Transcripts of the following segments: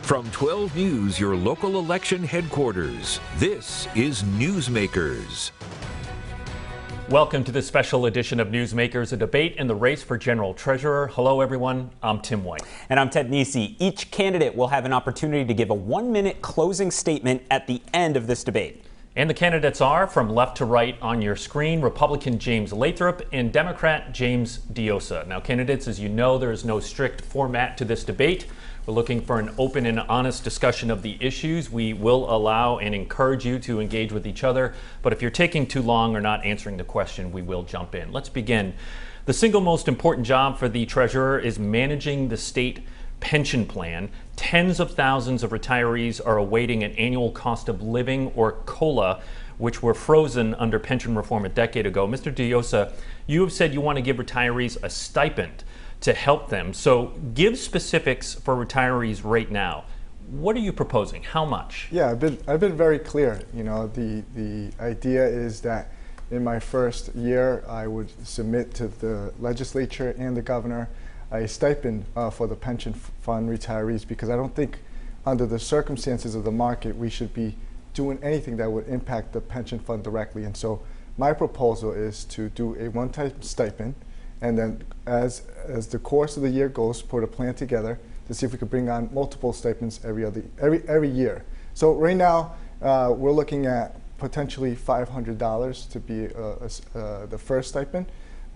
From 12 News, your local election headquarters, this is Newsmakers. Welcome to this special edition of Newsmakers, a debate in the race for general treasurer. Hello, everyone. I'm Tim White. And I'm Ted Nesi. Each candidate will have an opportunity to give a 1-minute closing statement at the end of this debate. And the candidates are, from left to right on your screen, Republican James Lathrop and Democrat James Diossa. Now, candidates, as you know, there is no strict format to this debate. We're looking for an open and honest discussion of the issues. We will allow and encourage you to engage with each other, but if you're taking too long or not answering the question, we will jump in. Let's begin. The single most important job for the treasurer is managing the state pension plan. Tens of thousands of retirees are awaiting an annual cost of living, or COLA, which were frozen under pension reform a decade ago. Mr. Diossa, you have said you want to give retirees a stipend to help them. So give specifics for retirees right now. What are you proposing? How much? Yeah, I've been very clear. You know, the idea is that in my first year, I would submit to the legislature and the governor a stipend for the pension fund retirees, because I don't think under the circumstances of the market we should be doing anything that would impact the pension fund directly. And so my proposal is to do a one-time stipend, and then as the course of the year goes, put a plan together to see if we could bring on multiple stipends every year. So right now we're looking at potentially $500 to be the first stipend.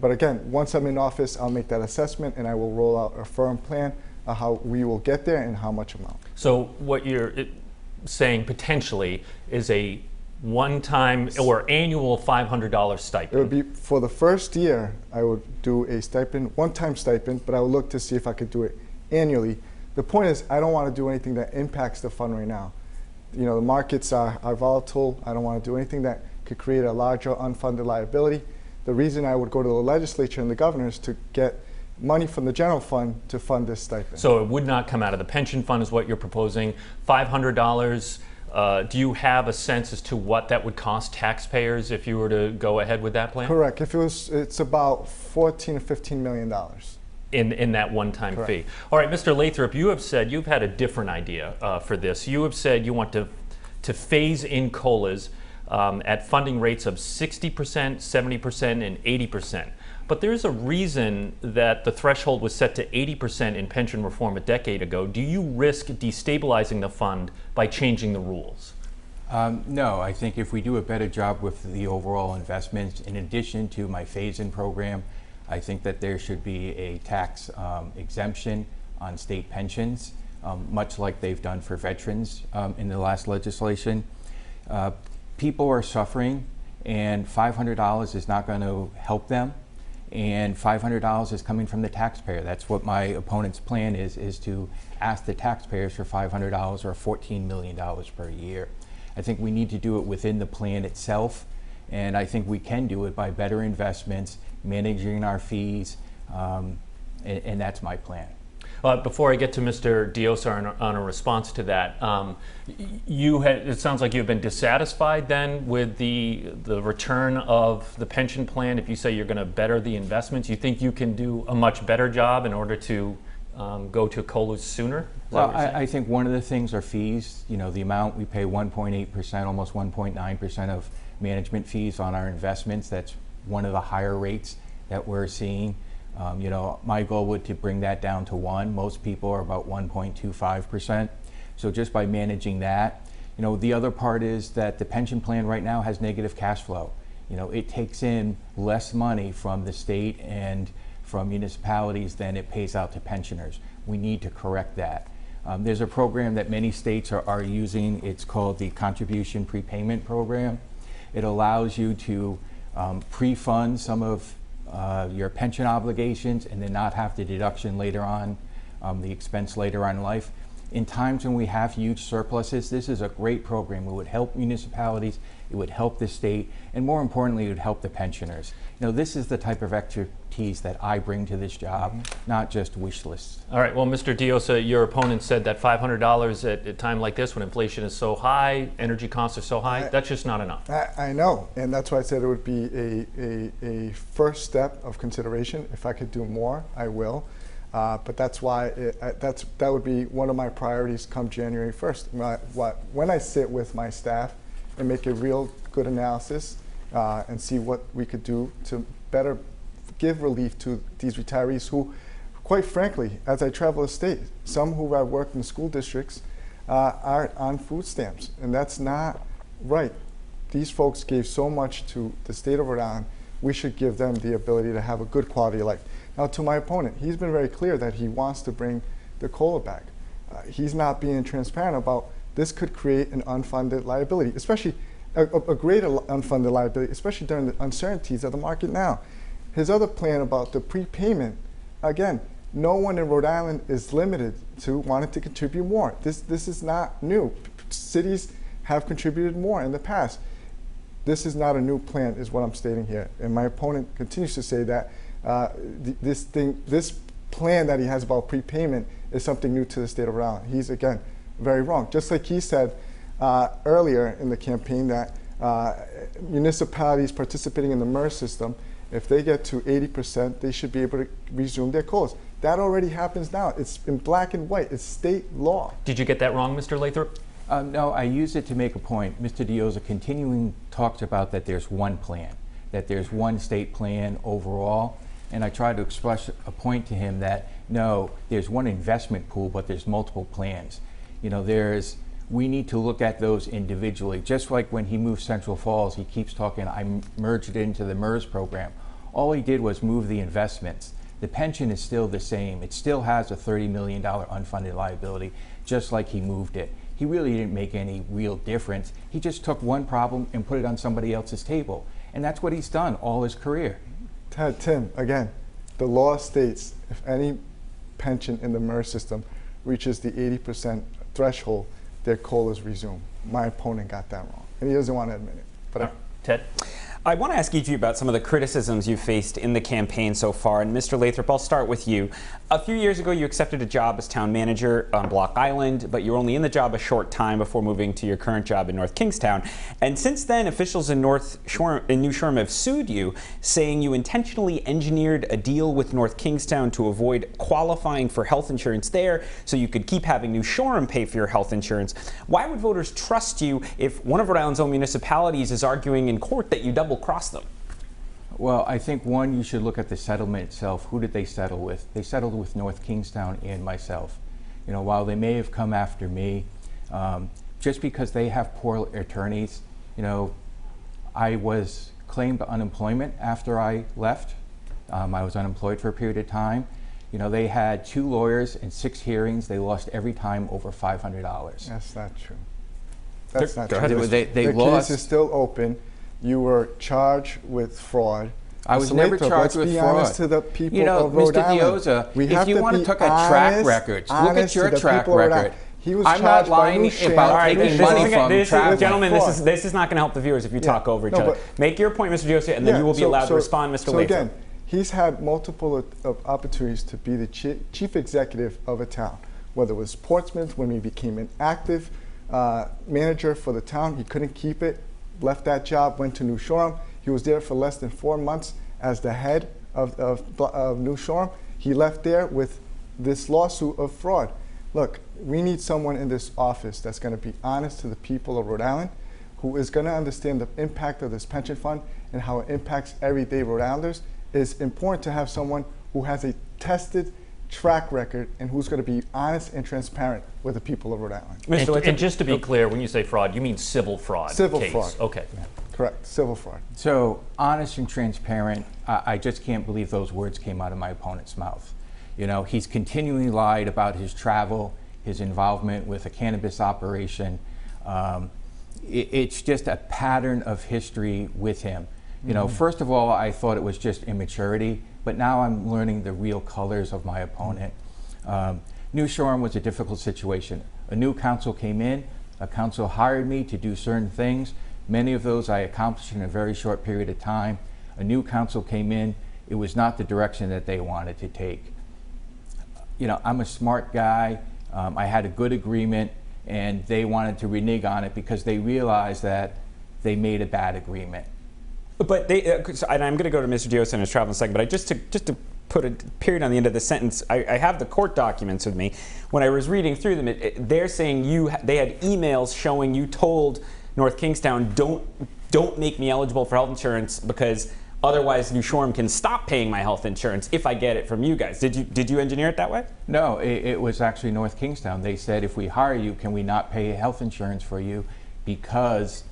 But again, once I'm in office, I'll make that assessment and I will roll out a firm plan of how we will get there and how much amount. So what you're saying potentially is a one-time or annual $500 stipend. It would be for the first year. I would do a stipend, one-time stipend, but I would look to see if I could do it annually. The point is, I don't want to do anything that impacts the fund right now. You know, the markets are volatile. I don't want to do anything that could create a larger unfunded liability. The reason I would go to the legislature and the governor is to get money from the general fund to fund this stipend. So it would not come out of the pension fund is what you're proposing. $500. Do you have a sense as to what that would cost taxpayers if you were to go ahead with that plan? Correct. It's about $14 to $15 million. In that one-time fee. All right, Mr. Lathrop, you have said you've had a different idea for this. You have said you want to phase in COLAs at funding rates of 60%, 70%, and 80%. But there's a reason that the threshold was set to 80% in pension reform a decade ago. Do you risk destabilizing the fund by changing the rules? No, I think if we do a better job with the overall investments, in addition to my phase-in program, I think that there should be a tax exemption on state pensions, much like they've done for veterans in the last legislation. People are suffering, and $500 is not going to help them. And $500 is coming from the taxpayer. That's what my opponent's plan is to ask the taxpayers for $500 or $14 million per year. I think we need to do it within the plan itself, and I think we can do it by better investments, managing our fees, and that's my plan. Before I get to Mr. Diossa on a response to that, it sounds like you've been dissatisfied then with the return of the pension plan. If you say you're going to better the investments, you think you can do a much better job in order to go to COLAs sooner? Well, I think one of the things are fees. You know, the amount we pay 1.8%, almost 1.9% of management fees on our investments. That's one of the higher rates that we're seeing. You know, my goal would to bring that down to 1. Most people are about 1.25%. So just by managing that, you know, the other part is that the pension plan right now has negative cash flow. You know, it takes in less money from the state and from municipalities than it pays out to pensioners. We need to correct that. There's a program that many states are using. It's called the Contribution Prepayment Program. It allows you to pre-fund some of your pension obligations and then not have the deduction later on, the expense later on in life. In times when we have huge surpluses, this is a great program. It would help municipalities, it would help the state, and more importantly, it would help the pensioners. You know, this is the type of expertise that I bring to this job, not just wish lists. All right, well, Mr. Diossa, your opponent said that $500 at a time like this when inflation is so high, energy costs are so high, that's just not enough. I know, and that's why I said it would be a first step of consideration. If I could do more, I will. But that's why that would be one of my priorities come January 1st. When I sit with my staff and make a real good analysis and see what we could do to better give relief to these retirees who, quite frankly, as I travel the state, some who have worked in school districts are on food stamps, and that's not right. These folks gave so much to the state of Rhode Island. We should give them the ability to have a good quality of life. Now, to my opponent, he's been very clear that he wants to bring the COLA back. He's not being transparent about this could create an unfunded liability, especially a greater unfunded liability, especially during the uncertainties of the market now. His other plan about the prepayment, again, no one in Rhode Island is limited to wanting to contribute more. This is not new. Cities have contributed more in the past. This is not a new plan, is what I'm stating here. And my opponent continues to say that this plan that he has about prepayment is something new to the state of Rhode Island. He's, again, very wrong. Just like he said earlier in the campaign that municipalities participating in the MERS system, if they get to 80%, they should be able to resume their COLAs. That already happens now. It's in black and white. It's state law. Did you get that wrong, Mr. Lathrop? No, I used it to make a point. Mr. Diossa continuing talks about that there's one plan, that there's one state plan overall. And I tried to express a point to him that, no, there's one investment pool, but there's multiple plans. You know, we need to look at those individually. Just like when he moved Central Falls, he keeps talking, I merged it into the MERS program. All he did was move the investments. The pension is still the same. It still has a $30 million unfunded liability, just like he moved it. He really didn't make any real difference. He just took one problem and put it on somebody else's table. And that's what he's done all his career. Tim, again, the law states if any pension in the MERS system reaches the 80% threshold, their COLAs resume. My opponent got that wrong, and he doesn't want to admit it. But Ted? I want to ask each of you about some of the criticisms you faced in the campaign so far. And Mr. Lathrop, I'll start with you. A few years ago, you accepted a job as town manager on Block Island, but you were only in the job a short time before moving to your current job in North Kingstown. And since then, officials in New Shoreham have sued you, saying you intentionally engineered a deal with North Kingstown to avoid qualifying for health insurance there, so you could keep having New Shoreham pay for your health insurance. Why would voters trust you if one of Rhode Island's own municipalities is arguing in court that you double-crossed them? Well, I think, one, you should look at the settlement itself. Who did they settle with? They settled with North Kingstown and myself. You know, while they may have come after me, just because they have poor attorneys, you know, I was claimed unemployment after I left. I was unemployed for a period of time. You know, they had 2 lawyers and 6 hearings. They lost every time over $500. That's not true. That's not true. They the lost. case is still open. You were charged with fraud. I was never charged with fraud. Let's be honest to the people you know, of Rhode Mr. Island. Diossa, We if have you to want to be look at track honest- records, look honest at your to the track people of Rhode record. Island. He was I'm not charged by lying New Shoreham. about taking money from travel. Gentlemen, this is not going to help the viewers if you talk over each other. Make your point, Mr. Diossa, and then you will be allowed to respond, Mr. Lathrop. Again, he's had multiple opportunities to be the chief executive of a town, whether it was Portsmouth, when he became an active manager for the town. He couldn't keep it, left that job, went to New Shoreham. He was there for less than 4 months as the head of New Shoreham. He left there with this lawsuit of fraud. Look, we need someone in this office that's going to be honest to the people of Rhode Island, who is going to understand the impact of this pension fund and how it impacts everyday Rhode Islanders. It's important to have someone who has a tested track record and who's going to be honest and transparent with the people of Rhode Island. And just to be clear, when you say fraud, you mean civil fraud. Civil case. fraud. Okay. Yeah. Correct. Civil fraud. So, honest and transparent, I just can't believe those words came out of my opponent's mouth. You know, he's continually lied about his travel, his involvement with a cannabis operation. It's just a pattern of history with him. You know, first of all, I thought it was just immaturity, but now I'm learning the real colors of my opponent. New Shoreham was a difficult situation. A new council came in, a council hired me to do certain things. Many of those I accomplished in a very short period of time. A new council came in, it was not the direction that they wanted to take. You know, I'm a smart guy, I had a good agreement, and they wanted to renege on it because they realized that they made a bad agreement. But they, and I'm going to go to Mr. Diossa in his travel in a second, but just to put a period on the end of the sentence. I have the court documents with me. When I was reading through them, they're saying they had emails showing you told North Kingstown, don't make me eligible for health insurance because otherwise New Shoreham can stop paying my health insurance if I get it from you guys. Did you engineer it that way? No, it was actually North Kingstown. They said, if we hire you, can we not pay health insurance for you because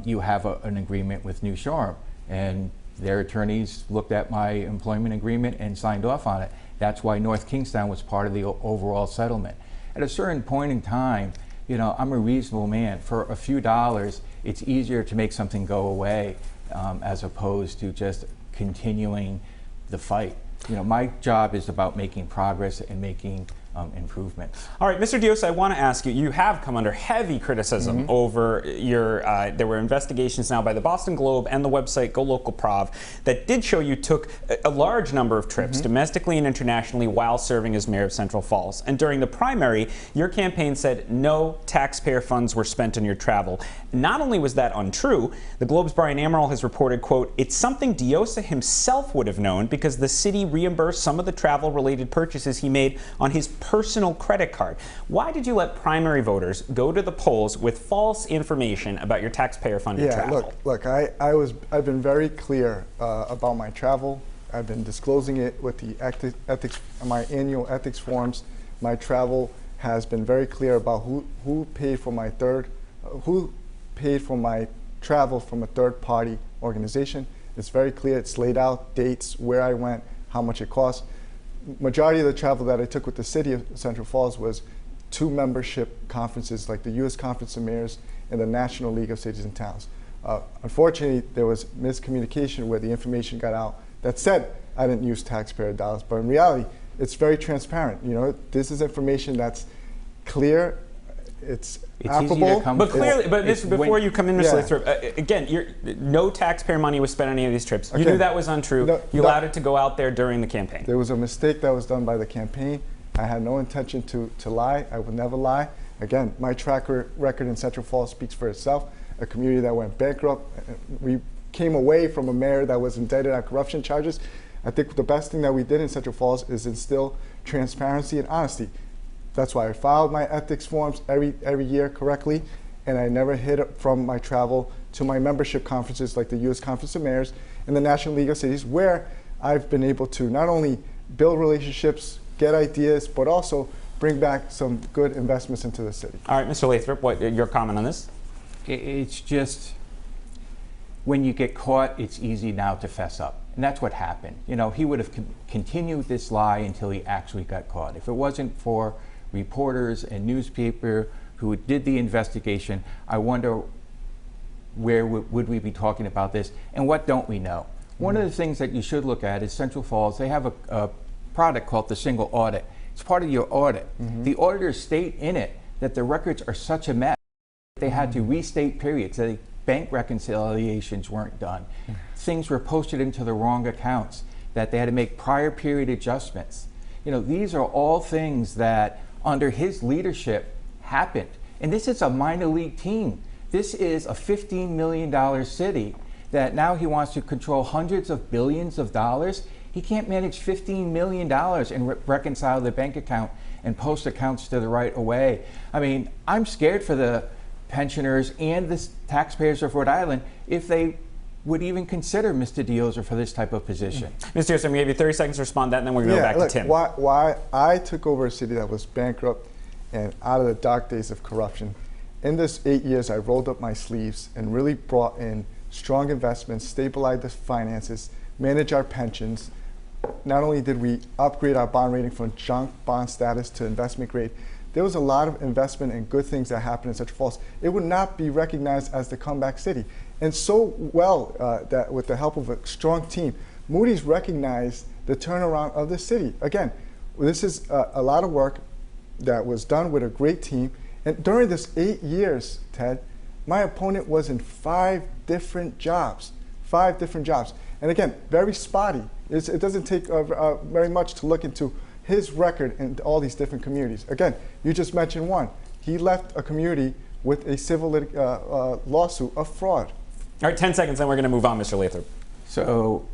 you have an agreement with New Shoreham? And their attorneys looked at my employment agreement and signed off on it. That's why North Kingstown was part of the overall settlement. At a certain point in time, you know, I'm a reasonable man. For a few dollars, it's easier to make something go away as opposed to just continuing the fight. You know, my job is about making progress and making improvements. All right, Mr. Diossa, I want to ask you, you have come under heavy criticism over your, there were investigations now by the Boston Globe and the website Go Local Prov that did show you took a large number of trips domestically and internationally while serving as mayor of Central Falls. And during the primary, your campaign said no taxpayer funds were spent on your travel. Not only was that untrue, the Globe's Brian Amaral has reported, quote, it's something Diossa himself would have known because the city reimbursed some of the travel-related purchases he made on his personal credit card. Why did you let primary voters go to the polls with false information about your taxpayer-funded travel? Look, I've been very clear about my travel. I've been disclosing it with the ethics, my annual ethics forms. My travel has been very clear about who paid for my travel from a third-party organization. It's very clear. It's laid out, dates, where I went, how much it cost. Majority of the travel that I took with the city of Central Falls was to membership conferences like the U.S. Conference of Mayors and the National League of Cities and Towns. Unfortunately, there was miscommunication where the information got out that said I didn't use taxpayer dollars, but in reality, it's very transparent. You know, this is information that's clear. It's affable. But clearly, before you come in, Mr. Lathrop, again, no taxpayer money was spent on any of these trips. You knew that was untrue. You allowed it to go out there during the campaign. There was a mistake that was done by the campaign. I had no intention to lie. I would never lie. Again, my track record in Central Falls speaks for itself. A community that went bankrupt. We came away from a mayor that was indicted on corruption charges. I think the best thing that we did in Central Falls is instill transparency and honesty. That's why I filed my ethics forms every year correctly, and I never hid from my travel to my membership conferences like the U.S. Conference of Mayors and the National League of Cities, where I've been able to not only build relationships, get ideas, but also bring back some good investments into the city. All right, Mr. Lathrop, what your comment on this? It's just, when you get caught, it's easy now to fess up. And that's what happened. You know, he would have continued this lie until he actually got caught. If it wasn't for reporters and newspaper who did the investigation, I wonder where would we be talking about this, and what don't we know? One of the things that you should look at is Central Falls. They have a product called the single audit. It's part of your audit. The auditors state in it that the records are such a mess they had to restate periods. The bank reconciliations weren't done. Things were posted into the wrong accounts, that they had to make prior period adjustments. You know, these are all things that under his leadership happened. And this is a minor league team. This is a $15 million city that now he wants to control hundreds of billions of dollars. He can't manage $15 million and reconcile the bank account and post accounts to the right away. I mean, I'm scared for the pensioners and the taxpayers of Rhode Island if they would even consider Mr. Diossa for this type of position. Mr. Diossa, we gave you 30 seconds to respond to that, and then we're going to go back to Tim. Why I took over a city that was bankrupt and out of the dark days of corruption. In this 8 years, I rolled up my sleeves and really brought in strong investments, stabilized the finances, managed our pensions. Not only did we upgrade our bond rating from junk bond status to investment grade, there was a lot of investment and good things that happened in Central Falls. It would not be recognized as the comeback city. And so well that with the help of a strong team, Moody's recognized the turnaround of the city. Again, this is a lot of work that was done with a great team. And during this 8 years, Ted, my opponent was in 5 different jobs. 5 different jobs. And again, very spotty. It doesn't take very much to look into his record in all these different communities. Again, you just mentioned one. He left a community with a civil lawsuit of fraud. All right, 10 seconds, then we're going to move on, Mr. Lathrop. So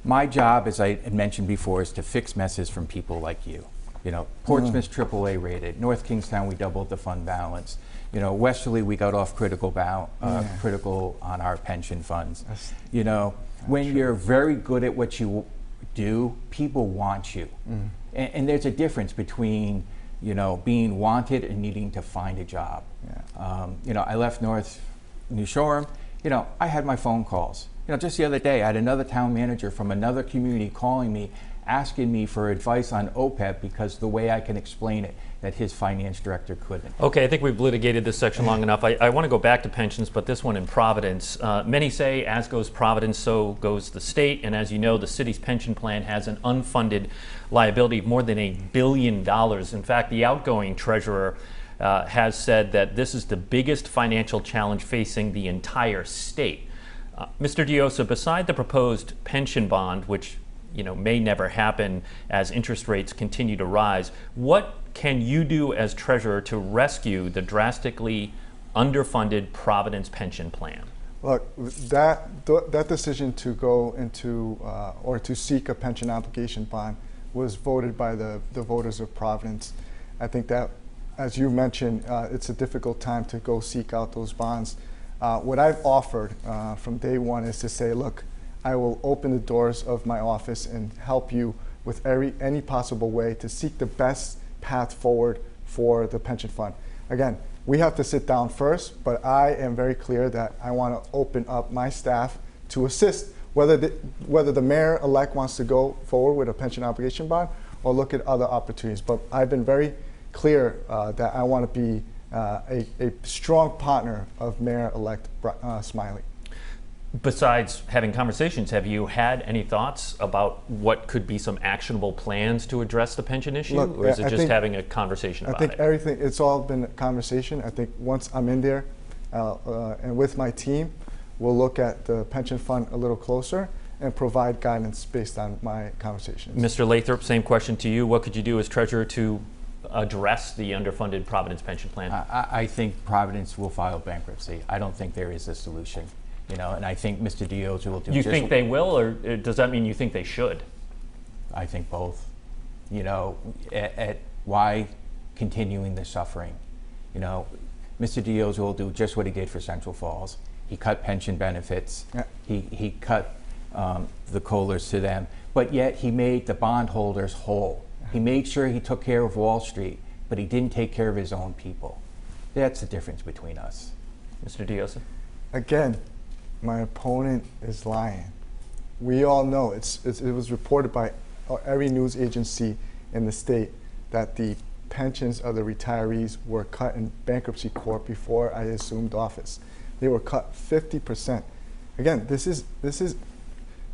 My job, as I had mentioned before, is to fix messes from people like you. You know, Portsmouth's AAA rated. North Kingstown, we doubled the fund balance. You know, Westerly, we got off critical on our pension funds. You know, when you're very good at what you do, people want you. And there's a difference between, you know, being wanted and needing to find a job. You know, I left New Shoreham. You know, I had my phone calls. You know, just the other day, I had another town manager from another community calling me, asking me for advice on OPEB because the way I can explain it, that his finance director couldn't. Okay, I think we've litigated this section long enough. I want to go back to pensions, but this one in Providence. Many say, as goes Providence, so goes the state. And as you know, the city's pension plan has an unfunded liability of more than $1 billion. In fact, the outgoing treasurer has said that this is the biggest financial challenge facing the entire state. Mr. Diossa, beside the proposed pension bond, which may never happen as interest rates continue to rise, what can you do as treasurer to rescue the drastically underfunded Providence pension plan? Look, that decision to go into or to seek a pension obligation bond was voted by the voters of Providence. I think that, as you mentioned, it's a difficult time to go seek out those bonds. What I've offered from day one is to say, look, I will open the doors of my office and help you with any possible way to seek the best path forward for the pension fund. Again, we have to sit down first, but I am very clear that I want to open up my staff to assist, whether the mayor-elect wants to go forward with a pension obligation bond or look at other opportunities. But I've been very clear that I want to be a strong partner of Mayor-elect Smiley. Besides having conversations, have you had any thoughts about what could be some actionable plans to address the pension issue? Look, or is it just having a conversation about it? I think everything, it's all been a conversation. I think once I'm in there and with my team, we'll look at the pension fund a little closer and provide guidance based on my conversations. Mr. Lathrop, same question to you. What could you do as treasurer to address the underfunded Providence pension plan? I think Providence will file bankruptcy. I don't think there is a solution. And I think Mr. Diossa will do. You think they will, or does that mean you think they should? I think both. Why continuing the suffering? Mr. Diossa will do just what he did for Central Falls. He cut pension benefits. Yeah. He cut the COLAs to them, but yet he made the bondholders whole. He made sure he took care of Wall Street, but he didn't take care of his own people. That's the difference between us. Mr. Diossa? Again, my opponent is lying. We all know, it was reported by every news agency in the state that the pensions of the retirees were cut in bankruptcy court before I assumed office. They were cut 50%. Again,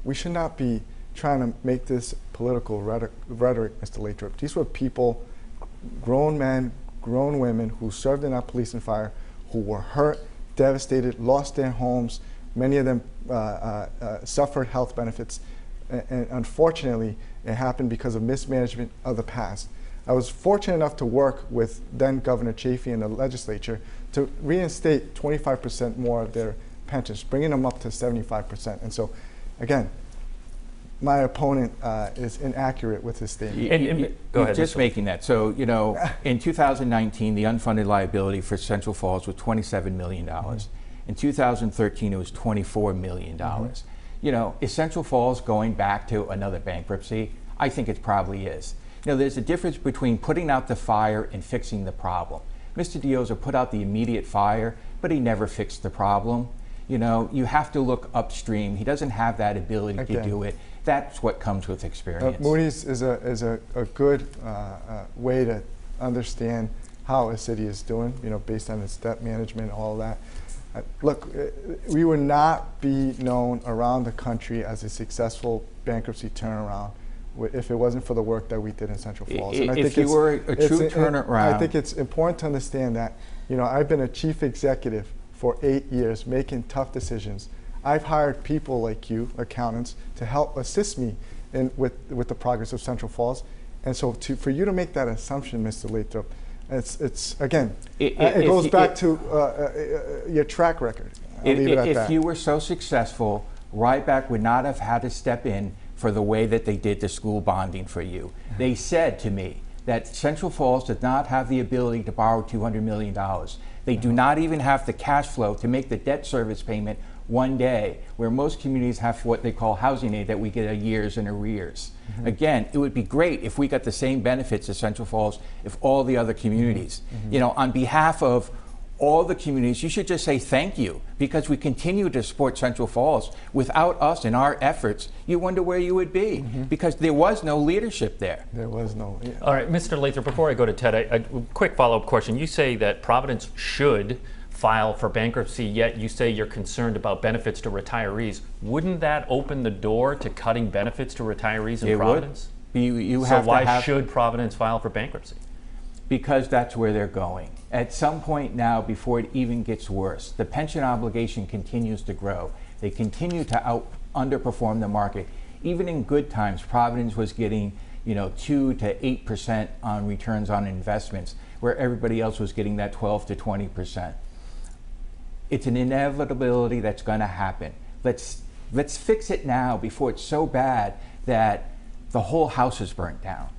we should not be trying to make this political rhetoric, Mr. Lathrop. These were people, grown men, grown women who served in our police and fire, who were hurt, devastated, lost their homes. Many of them suffered health benefits. And unfortunately, it happened because of mismanagement of the past. I was fortunate enough to work with then Governor Chafee in the legislature to reinstate 25% more of their pensions, bringing them up to 75%. And so, again, my opponent is inaccurate with his statement. Go ahead. Just making that. So, in 2019, the unfunded liability for Central Falls was $27 million. Mm-hmm. In 2013, it was $24 million. Mm-hmm. Is Central Falls going back to another bankruptcy? I think it probably is. There's a difference between putting out the fire and fixing the problem. Mr. Diossa put out the immediate fire, but he never fixed the problem. You have to look upstream. He doesn't have that ability to do it. That's what comes with experience. Moody's is a good way to understand how a city is doing, based on its debt management, all that. Look, we would not be known around the country as a successful bankruptcy turnaround if it wasn't for the work that we did in Central Falls. And if you were a true turnaround. I think it's important to understand that, I've been a chief executive for 8 years, making tough decisions. I've hired people like you, accountants, to help assist me with the progress of Central Falls. And so for you to make that assumption, Mr. Lathrop, it's again, it goes back to your track record. I'll leave it at that. If you were so successful, Ryback would not have had to step in for the way that they did the school bonding for you. They said to me that Central Falls did not have the ability to borrow $200 million. They do not even have the cash flow to make the debt service payment one day, where most communities have what they call housing aid that we get a years in arrears. Again, it would be great if we got the same benefits as Central Falls if all the other communities. You know, on behalf of all the communities, you should just say thank you, because we continue to support Central Falls. Without us and our efforts, you wonder where you would be, because there was no leadership there. There was no. Yeah. All right, Mr. Lathrop, before I go to Ted, a quick follow-up question. You say that Providence should file for bankruptcy, yet you say you're concerned about benefits to retirees. Wouldn't that open the door to cutting benefits to retirees in Providence? So why should Providence file for bankruptcy? Because that's where they're going. At some point now, before it even gets worse, the pension obligation continues to grow. They continue to underperform the market. Even in good times, Providence was getting 2 to 8% on returns on investments, where everybody else was getting that 12 to 20%. It's an inevitability that's going to happen. Let's fix it now before it's so bad that the whole house is burnt down.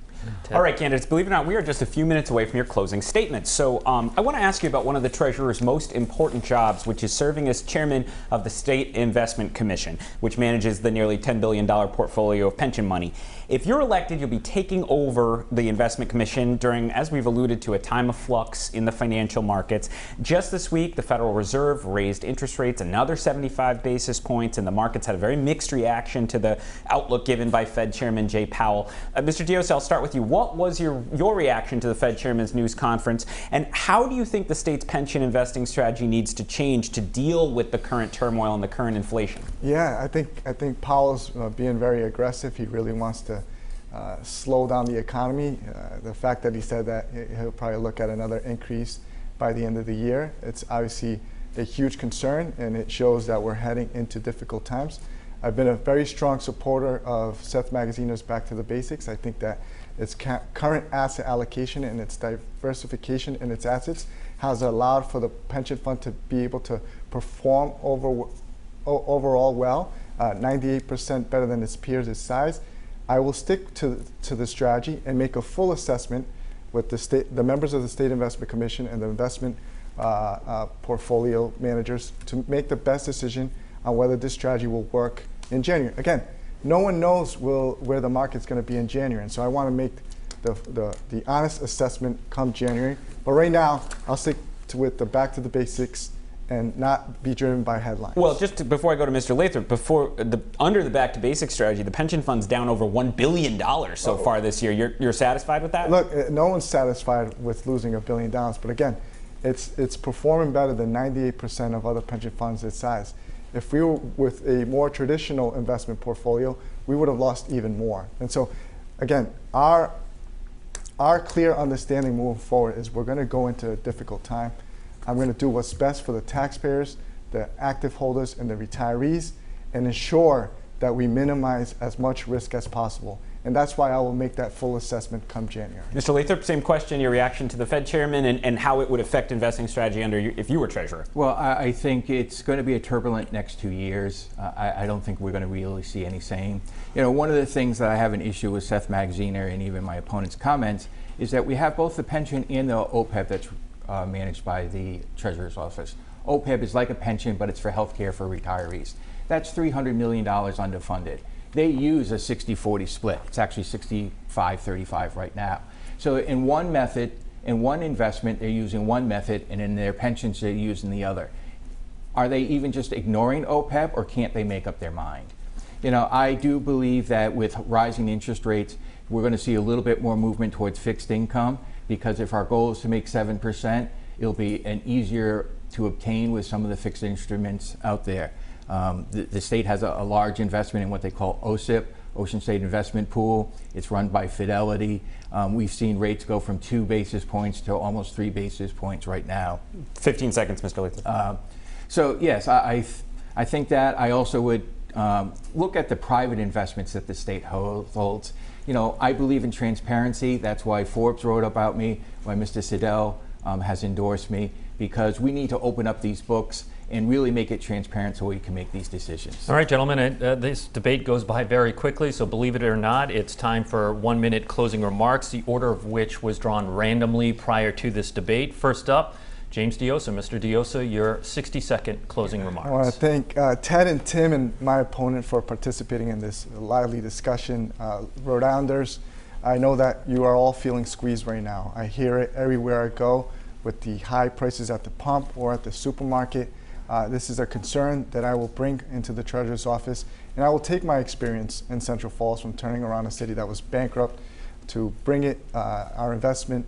All right, candidates, believe it or not, we are just a few minutes away from your closing statements. So I want to ask you about one of the Treasurer's most important jobs, which is serving as chairman of the State Investment Commission, which manages the nearly $10 billion portfolio of pension money. If you're elected, you'll be taking over the Investment Commission during, as we've alluded to, a time of flux in the financial markets. Just this week, the Federal Reserve raised interest rates another 75 basis points, and the markets had a very mixed reaction to the outlook given by Fed Chairman Jay Powell. Mr. Diossa, I'll start with you. What was your reaction to the Fed Chairman's news conference, and how do you think the state's pension investing strategy needs to change to deal with the current turmoil and the current inflation? Yeah, I think Powell's being very aggressive. He really wants to slow down the economy. The fact that he said that he'll probably look at another increase by the end of the year, it's obviously a huge concern, and it shows that we're heading into difficult times. I've been a very strong supporter of Seth Magaziner's Back to the Basics. I think that its current asset allocation and its diversification in its assets has allowed for the pension fund to be able to perform overall well, 98% better than its peers its size. I will stick to the strategy and make a full assessment with the members of the State Investment Commission and the investment portfolio managers to make the best decision on whether this strategy will work in January. Again, no one knows where the market's going to be in January, and so I want to make the honest assessment come January. But right now, I'll stick with the back to the basics and not be driven by headlines. Well, before I go to Mr. Lathrop, under the back to basics strategy, the pension fund's down over $1 billion so far this year. You're satisfied with that? Look, no one's satisfied with losing $1 billion, but again, it's performing better than 98% of other pension funds its size. If we were with a more traditional investment portfolio, we would have lost even more. And so, again, our clear understanding moving forward is we're going to go into a difficult time. I'm going to do what's best for the taxpayers, the active holders, and the retirees, and ensure that we minimize as much risk as possible. And that's why I will make that full assessment come January. Mr. Lathrop, same question, your reaction to the Fed Chairman and how it would affect investing strategy if you were Treasurer. Well, I think it's going to be a turbulent next 2 years. I don't think we're going to really see any same. One of the things that I have an issue with Seth Magaziner and even my opponent's comments is that we have both the pension and the OPEB that's managed by the Treasurer's Office. OPEB is like a pension, but it's for health care for retirees. That's $300 million underfunded. They use a 60-40 split. It's actually 65-35 right now. So in one method, in one investment, they're using one method, and in their pensions, they're using the other. Are they even just ignoring OPEB, or can't they make up their mind? I do believe that with rising interest rates, we're going to see a little bit more movement towards fixed income, because if our goal is to make 7%, it'll be easier to obtain with some of the fixed instruments out there. The state has a large investment in what they call OSIP, Ocean State Investment Pool. It's run by Fidelity. We've seen rates go from 2 basis points to almost 3 basis points right now. 15 seconds, Mr. Lathrop. So yes, I think that I also would look at the private investments that the state holds. I believe in transparency. That's why Forbes wrote about me, why Mr. Siddell has endorsed me, because we need to open up these books and really make it transparent so we can make these decisions. All right, gentlemen, this debate goes by very quickly, so believe it or not, it's time for 1-minute closing remarks, the order of which was drawn randomly prior to this debate. First up, James Diossa. Mr. Diossa, your 60-second closing remarks. I want to thank Ted and Tim and my opponent for participating in this lively discussion. Rhode Islanders, I know that you are all feeling squeezed right now. I hear it everywhere I go with the high prices at the pump or at the supermarket. This is a concern that I will bring into the Treasurer's office, and I will take my experience in Central Falls from turning around a city that was bankrupt to bring it, our investment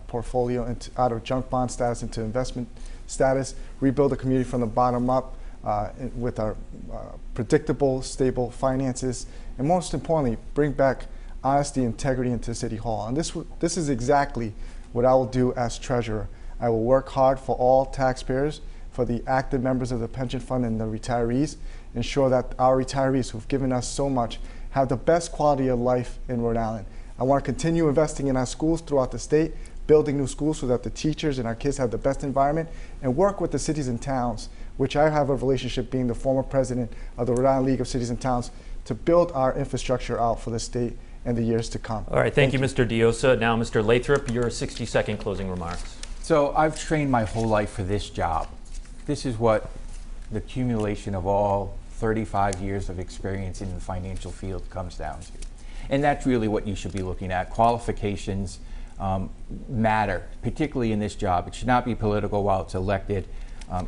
portfolio out of junk bond status into investment status, rebuild the community from the bottom up with our predictable, stable finances, and most importantly, bring back honesty, integrity into City Hall. And this is exactly what I will do as Treasurer. I will work hard for all taxpayers, for the active members of the pension fund and the retirees, ensure that our retirees who've given us so much have the best quality of life in Rhode Island. I want to continue investing in our schools throughout the state, building new schools so that the teachers and our kids have the best environment, and work with the cities and towns, which I have a relationship being the former president of the Rhode Island League of Cities and Towns, to build our infrastructure out for the state in the years to come. All right, thank you, Mr. Diossa. Now, Mr. Lathrop, your 60-second closing remarks. So I've trained my whole life for this job. This is what the accumulation of all 35 years of experience in the financial field comes down to. And that's really what you should be looking at. Qualifications matter, particularly in this job. It should not be political while it's elected.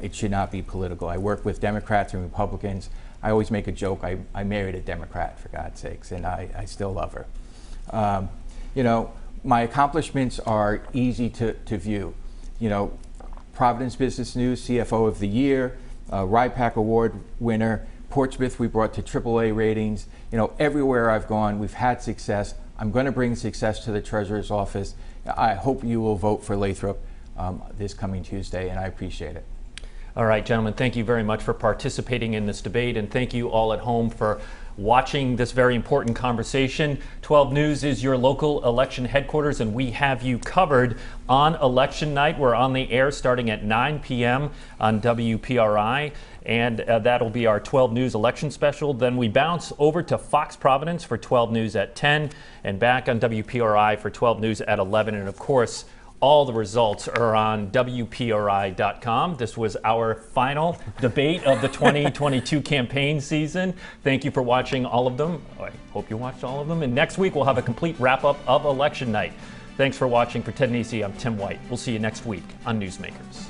It should not be political. I work with Democrats and Republicans. I always make a joke. I married a Democrat, for God's sakes, and I still love her. You know, my accomplishments are easy to view. You know, Providence Business News CFO of the Year, RIPAC Award winner, Portsmouth we brought to AAA ratings. You know, everywhere I've gone, we've had success. I'm going to bring success to the Treasurer's office. I hope you will vote for Lathrop this coming Tuesday, and I appreciate it. All right, gentlemen, thank you very much for participating in this debate, and thank you all at home for watching this very important conversation. 12 News is your local election headquarters, and we have you covered on election night. We're on the air starting at 9 p.m. on WPRI, and that'll be our 12 News election special. Then we bounce over to Fox Providence for 12 News at 10, and back on WPRI for 12 News at 11, and of course, all the results are on WPRI.com. This was our final debate of the 2022 campaign season. Thank you for watching all of them. I hope you watched all of them. And next week, we'll have a complete wrap-up of election night. Thanks for watching. For Ted Nesi, I'm Tim White. We'll see you next week on Newsmakers.